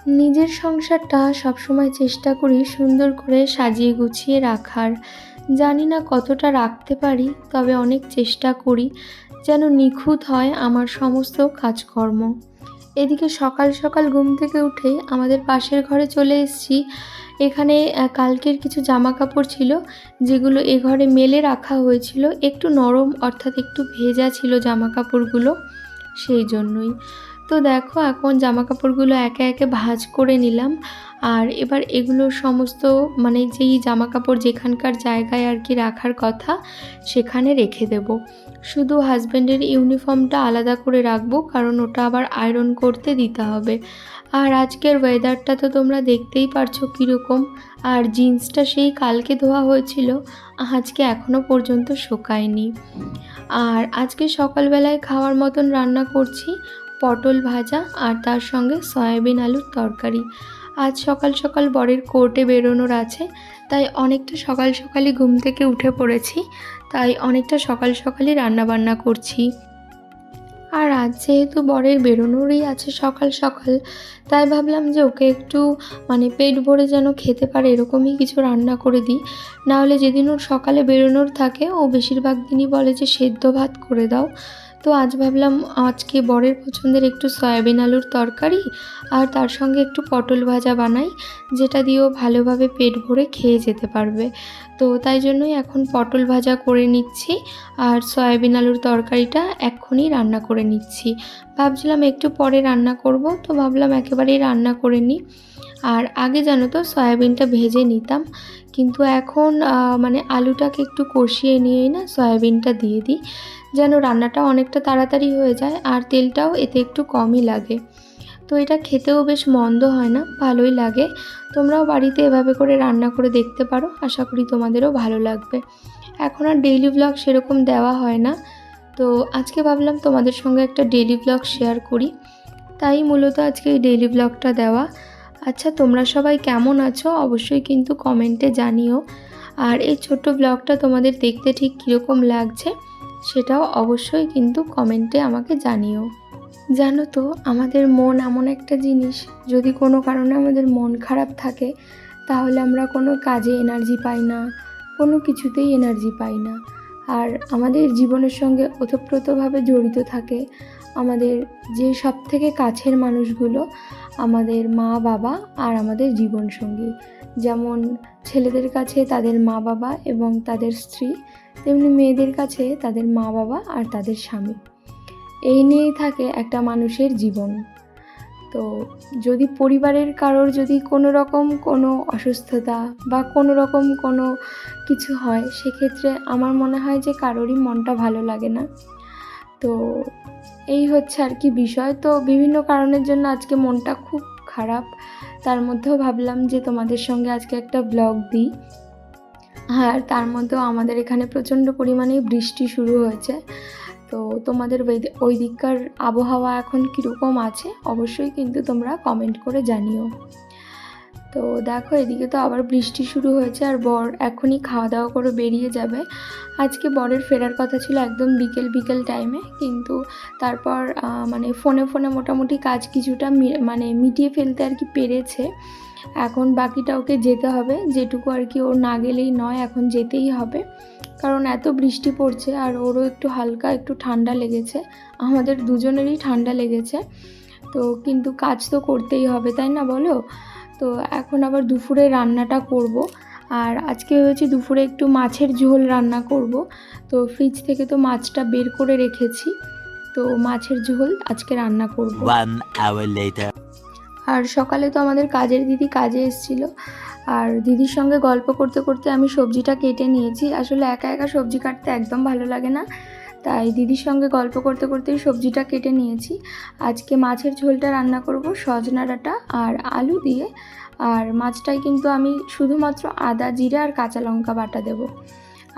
নিজের সংসারটা সবসময় চেষ্টা করি সুন্দর করে সাজিয়ে গুছিয়ে রাখার। জানি না কতটা রাখতে পারি, তবে অনেক চেষ্টা করি যেন নিখুঁত হয় আমার সমস্ত কাজকর্ম। এদিকে সকাল সকাল ঘুম থেকে উঠেই আমাদের পাশের ঘরে চলে এসেছি। এখানে কালকের কিছু জামা কাপড় ছিল, যেগুলো এ ঘরে মেলে রাখা হয়েছিল। একটু নরম, অর্থাৎ একটু ভেজা ছিল জামা কাপড়গুলো, সেই জন্যই। তো দেখো, এখন জামা কাপড়গুলো একে একে ভাঁজ করে নিলাম। আর এবার এগুলো সমস্ত, মানে যেই জামা কাপড় যেখানকার জায়গায় আর কি রাখার কথা, সেখানে রেখে দেব। শুধু হাজব্যান্ডের ইউনিফর্মটা আলাদা করে রাখবো, কারণ ওটা আবার আয়রন করতে দিতে হবে। আর আজকের ওয়েদারটা তো তোমরা দেখতেই পারছো কীরকম। আর জিন্সটা সেই কালকে ধোয়া হয়েছিল, আজকে এখনও পর্যন্ত শুকায়নি। আর আজকে সকালবেলায় খাওয়ার মতন রান্না করছি পটল ভাজা, আর তার সঙ্গে সয়াবিন আলুর তরকারি। আজ সকাল সকাল বরের কোর্টে বেরোনোর আছে, তাই অনেকটা সকাল সকালই ঘুম থেকে উঠে পড়েছি। তাই অনেকটা সকাল সকালই রান্নাবান্না করছি। আর আজ যেহেতু বরের বেরোনোরই আছে সকাল সকাল, তাই ভাবলাম যে ওকে একটু, মানে পেট ভরে যেন খেতে পারে এরকমই কিছু রান্না করে দিই। নাহলে যেদিন ওর সকালে বেরোনোর থাকে, ও বেশিরভাগ দিনই বলে যে সেদ্ধ ভাত করে দাও। তো আজ ভাবলাম আজকে বরের পছন্দের একটু সয়াবিন আলুর তরকারি আর তার সঙ্গে একটু পটল ভাজা বানাই, যেটা দিয়েও ভালোভাবে পেট ভরে খেয়ে যেতে পারবে। তো তাই জন্যই এখন পটল ভাজা করে নিচ্ছি, আর সয়াবিন আলুর তরকারিটা এক্ষুনি রান্না করে নিচ্ছি। ভাবছিলাম একটু পরে রান্না করব, তো ভাবলাম একেবারেই রান্না করে নিই। আর আগে জানো তো সয়াবিনটা ভেজে নিতাম, কিন্তু এখন মানে আলুটাকে একটু কষিয়ে নিয়েই না সয়াবিনটা দিয়ে দিই, যেন রান্নাটা অনেকটা তাড়াতাড়ি হয়ে যায় আর তেলটাও এতে একটু কমই লাগে। তো এটা খেতেও বেশ মন্দ হয় না, ভালোই লাগে। তোমরাও বাড়িতে এভাবে করে রান্না করে দেখতে পারো, আশা করি তোমাদেরও ভালো লাগবে। এখন আর ডেইলি ব্লগ সেরকম দেওয়া হয় না, তো আজকে ভাবলাম তোমাদের সঙ্গে একটা ডেইলি ব্লগ শেয়ার করি, তাই মূলত আজকে এই ডেইলি ব্লগটা দেওয়া। আচ্ছা, তোমরা সবাই কেমন আছো অবশ্যই কিন্তু কমেন্টে জানিও। আর এই ছোট্ট ব্লগটা তোমাদের দেখতে ঠিক কীরকম লাগছে সেটাও অবশ্যই কিন্তু কমেন্টে আমাকে জানিও। জানো তো, আমাদের মন এমন একটা জিনিস, যদি কোনো কারণে আমাদের মন খারাপ থাকে, তাহলে আমরা কোনো কাজে এনার্জি পাই না, কোনো কিছুতেই এনার্জি পাই না। আর আমাদের জীবনের সঙ্গে ওতপ্রোতভাবে জড়িত থাকে আমাদের যে সবথেকে কাছের মানুষগুলো, আমাদের মা বাবা আর আমাদের জীবনসঙ্গী। যেমন ছেলেদের কাছে তাদের মা বাবা এবং তাদের স্ত্রী, তেমনি মেয়েদের কাছে তাদের মা বাবা আর তাদের স্বামী। এই নিয়েই থাকে একটা মানুষের জীবন। তো যদি পরিবারের কারোর যদি কোনো রকম কোনো অসুস্থতা বা কোনো রকম কোনো কিছু হয়, সেক্ষেত্রে আমার মনে হয় যে কারোরই মনটা ভালো লাগে না। তো এই হচ্ছে আর কি বিষয়। তো বিভিন্ন কারণের জন্য আজকে মনটা খুব খারাপ, তার মধ্যেও ভাবলাম যে তোমাদের সঙ্গে আজকে একটা ব্লগ দিই। আর তার মধ্যেও আমাদের এখানে প্রচণ্ড পরিমাণে বৃষ্টি শুরু হয়েছে। তো তোমাদের ওই দিককার আবহাওয়া এখন কীরকম আছে অবশ্যই কিন্তু তোমরা কমেন্ট করে জানিও। তো দেখো, এদিকে তো আবার বৃষ্টি শুরু হয়েছে, আর বর এখনই খাওয়া দাওয়া করে বেরিয়ে যাবে। আজকে বরের ফেরার কথা ছিল একদম বিকেল টাইমে, কিন্তু তারপর মানে ফোনে মোটামুটি কাজ কিছুটা মানে মিটিয়ে ফেলতে আর কি পেরেছে। এখন বাকিটা ওকে যেতে হবে, যেটুকু আর কি ওর না গেলেই নয়, এখন যেতেই হবে। কারণ এত বৃষ্টি পড়ছে, আর ওরও একটু হালকা একটু ঠান্ডা লেগেছে, আমাদের দুজনেরই ঠান্ডা লেগেছে। তো কিন্তু কাজ তো করতেই হবে, তাই না বলো? তো এখন আবার দুপুরে রান্নাটা করব। আর আজকে হয়েছে দুপুরে একটু মাছের ঝোল রান্না করব। তো ফ্রিজ থেকে তো মাছটা বের করে রেখেছি, তো মাছের ঝোল আজকে রান্না করব। 1 hour later. আর সকালে তো আমাদের কাজের দিদি কাজে এসেছিলো, আর দিদির সঙ্গে গল্প করতে করতে আমি সবজিটা কেটে নিয়েছি। আসলে একা একা সবজি কাটতে একদম ভালো লাগে না, তাই দিদির সঙ্গে গল্প করতে করতেই সবজিটা কেটে নিয়েছি। আজকে মাছের ঝোলটা রান্না করব সজনা ডাঁটা আর আলু দিয়ে। আর মাছটাই কিন্তু আমি শুধুমাত্র আদা জিরে আর কাঁচা লঙ্কা বাটা দেব।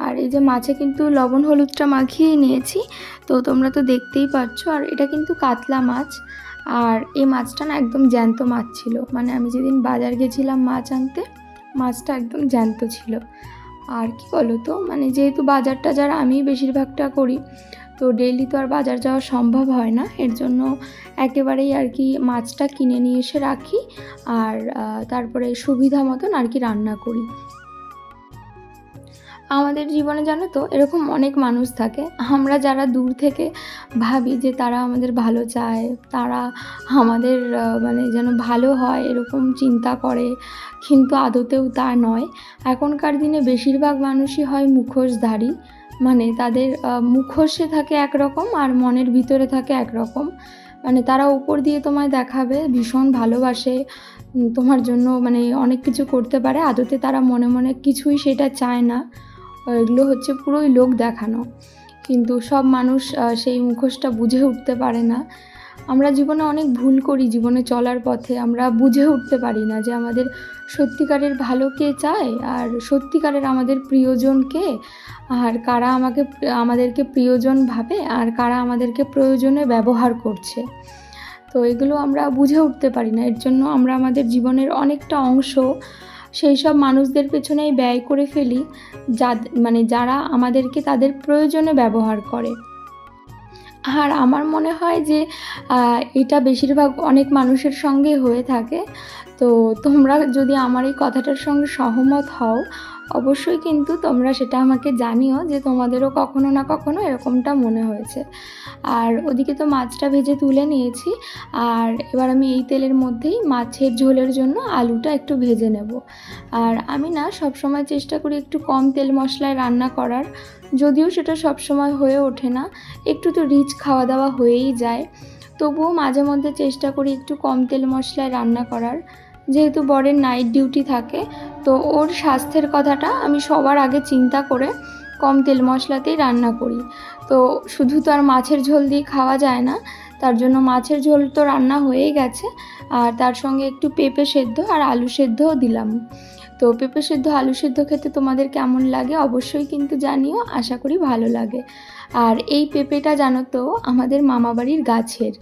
আর এই যে মাছে কিন্তু লবণ হলুদটা মাখিয়ে নিয়েছি, তো তোমরা তো দেখতেই পাচ্ছ। আর এটা কিন্তু কাতলা মাছ, আর এই মাছটা না একদম জ্যান্ত মাছ ছিল, মানে আমি যেদিন বাজার গেছিলাম মাছ আনতে, মাছটা একদম জ্যান্ত ছিল। আর কি বলো তো, মানে যেহেতু বাজার টাজার আমিই বেশিরভাগটা করি, তো ডেইলি তো আর বাজার যাওয়া সম্ভব হয় না। এর জন্য একেবারেই আর কি মাছটা কিনে নিয়ে এসে রাখি, আর তারপরে সুবিধা মতন আর কি রান্না করি। আমাদের জীবনে জানো তো এরকম অনেক মানুষ থাকে, আমরা যারা দূর থেকে ভাবি যে তারা আমাদের ভালো চায়, তারা আমাদের মানে যেন ভালো হয় এরকম চিন্তা করে, কিন্তু আদতেও তা নয়। এখনকার দিনে বেশিরভাগ মানুষই হয় মুখোশধারী, মানে তাদের মুখোশে থাকে একরকম আর মনের ভিতরে থাকে একরকম। মানে তারা উপর দিয়ে তোমায় দেখাবে ভীষণ ভালোবাসে, তোমার জন্য মানে অনেক কিছু করতে পারে, আদতে তারা মনে মনে কিছুই সেটা চায় না। এগুলো হচ্ছে পুরোই লোক দেখানো। কিন্তু সব মানুষ সেই মুখোশটা বুঝে উঠতে পারে না। আমরা জীবনে অনেক ভুল করি, জীবনে চলার পথে আমরা বুঝে উঠতে পারি না যে আমাদের সত্যিকারের ভালো কে চায়, আর সত্যিকারের আমাদের প্রিয়জন কে, আর কারা আমাদেরকে প্রিয়জন ভাবে, আর কারা আমাদেরকে প্রয়োজনে ব্যবহার করছে। তো এগুলো আমরা বুঝে উঠতে পারি না। এর জন্য আমরা আমাদের জীবনের অনেকটা অংশ সেই সব মানুষদের পেছনেই ব্যয় করে ফেলি, মানে যারা আমাদেরকে তাদের প্রয়োজনে ব্যবহার করে। আর আমার মনে হয় যে এটা বেশিরভাগ অনেক মানুষের সঙ্গে হয়ে থাকে। তো তোমরা যদি আমার এই কথাটার সঙ্গে সহমত হও, অবশ্যই কিন্তু তোমরা সেটা আমাকে জানিও যে তোমাদেরও কখনো না কখনো এরকমটা মনে হয়েছে। আর ওদিকে তো মাছটা ভেজে তুলে নিয়েছি, আর এবার আমি এই তেলের মধ্যেই মাছের ঝোলের জন্য আলুটা একটু ভেজে নেব। আর আমি না সবসময় চেষ্টা করি একটু কম তেল মশলায় রান্না করার, যদিও সেটা সবসময় হয়ে ওঠে না, একটু তো রিচ খাওয়া দাওয়া হয়েই যায়। তবুও মাঝে মধ্যে চেষ্টা করি একটু কম তেল মশলায় রান্না করার। যেহেতু বরের নাইট ডিউটি থাকে, তো ওর স্বাস্থ্যের কথাটা আমি সবার আগে চিন্তা করে কম তেল মশলাতেই রান্না করি। তো শুধু তো আর মাছের ঝোল দিয়ে খাওয়া যায় না, তার জন্য মাছের ঝোল তো রান্না হয়েই গেছে, আর তার সঙ্গে একটু পেঁপে সেদ্ধ আর আলু সেদ্ধও দিলাম। তো পেঁপে সেদ্ধ আলু সেদ্ধ খেতে তোমাদের কেমন লাগে অবশ্যই কিন্তু জানিও, আশা করি ভালো লাগে। আর এই পেঁপেটা জানো তো আমাদের মামাবাড়ির গাছের,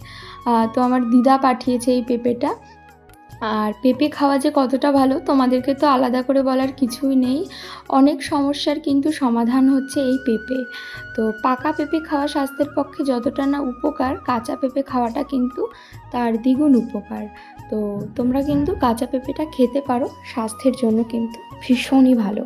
তো আমার দিদা পাঠিয়েছে এই পেঁপেটা। আর পেঁপে খাওয়া যে কতটা ভালো তোমাদেরকে তো আলাদা করে বলার কিছুই নেই। অনেক সমস্যার কিন্তু সমাধান হচ্ছে এই পেঁপে। তো পাকা পেঁপে খাওয়া স্বাস্থ্যের পক্ষে যতটা না উপকার, কাঁচা পেঁপে খাওয়াটা কিন্তু তার দ্বিগুণ উপকার। তো তোমরা কিন্তু কাঁচা পেঁপেটা খেতে পারো, স্বাস্থ্যের জন্য কিন্তু ভীষণই ভালো।